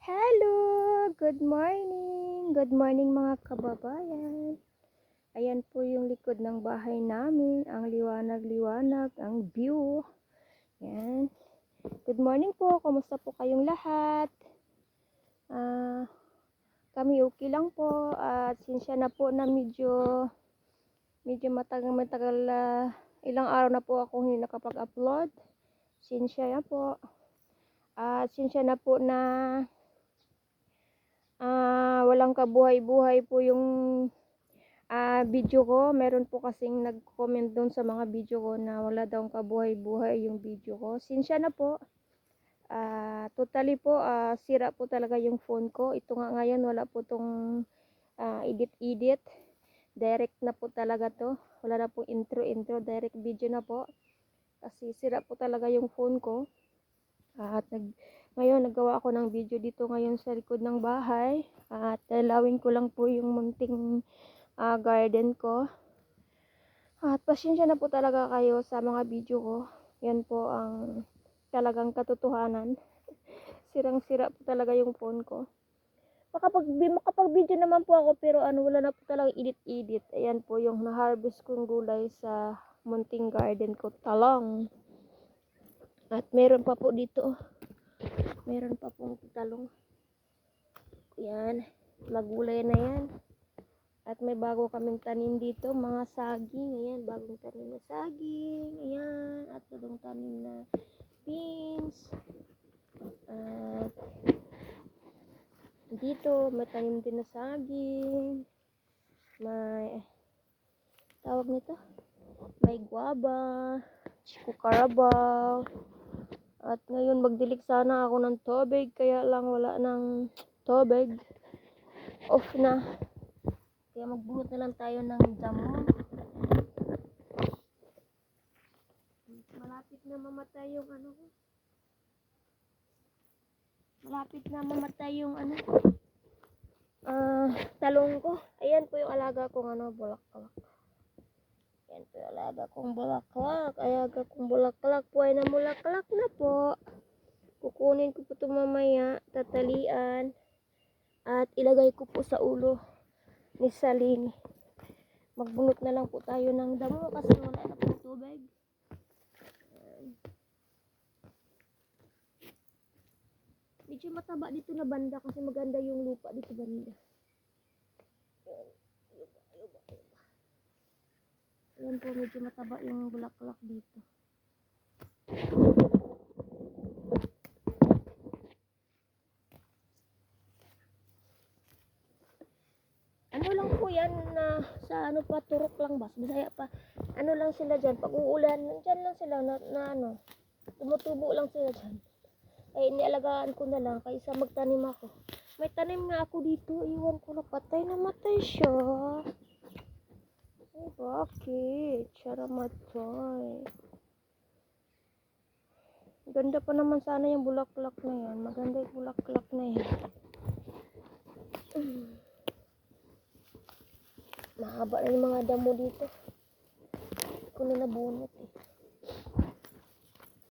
Hello! Good morning! Good morning mga kababayan. Ayan po yung likod ng bahay namin. Ang liwanag-liwanag, ang view. Ayan. Good morning po. Kumusta po kayong lahat? Kami okay lang po. At sinsya na po na medyo matagal ilang araw na po ako hindi nakapag-upload. Sinsya na po. At sinsya na po na walang kabuhay-buhay po yung video ko. Meron po kasing nag-comment doon sa mga video ko na wala daw kabuhay-buhay yung video ko. Sinsya na po. Totally po, sira po talaga yung phone ko. Ito nga ngayon, wala po tong edit-edit. Direct na po talaga to. Wala na po intro-intro. Direct video na po. Kasi sira po talaga yung phone ko. Ngayon, naggawa ako ng video dito ngayon sa likod ng bahay. At dalawin ko lang po yung munting garden ko. At pasensya na po talaga kayo sa mga video ko. Yan po ang talagang katotohanan. Sirang-sira po talaga yung phone ko. Makapag-video naman po ako pero wala na po talaga edit-edit. Ayan po yung na-harvest kong gulay sa munting garden ko. Talong. At meron pa po dito. Meron pa pong talong. Yan. Magulay na yan. At may bago kaming tanim dito. Mga saging. Ayan. Bagong tanim na saging. Ayan. At bagong tanim na beans. At dito may tanim din na saging. May tawag nito. May guava. Chico Carabao. At ngayon magdilig sana ako ng tubig, kaya lang wala ng tubig. Off na. Kaya magbunot na lang tayo ng damo. Malapit na mamatay yung Malapit na mamatay yung talong ko. Ayan po yung alaga kong bulaklak. Ayan po yung alaga kong bulaklak. Alaga kong bulaklak po ay namulaklak na po. Kukunin ko po ito mamaya, tatalian, at ilagay ko po sa ulo ni Saling. Magbunot na lang po tayo ng damo kasi wala na po tubig. Medyo mataba dito na banda kasi maganda yung lupa dito banda. Ayan po, medyo mataba yung bulaklak dito. Lang po yan na sa pa, turok lang ba? Bisaya pa. Lang sila dyan. Pag uulan, nandyan lang sila na tumutubo lang sila dyan. Ay, inialagaan ko na lang kaysa magtanim ako. May tanim nga ako dito. Iwan ko na patay. Namatay siya. Ay, bakit? Siya namatay. Ganda pa naman sana yung bulaklak na yan. Maganda yung bulaklak na yan. Mahaba na yung mga damo dito. Hindi ko na nabunot.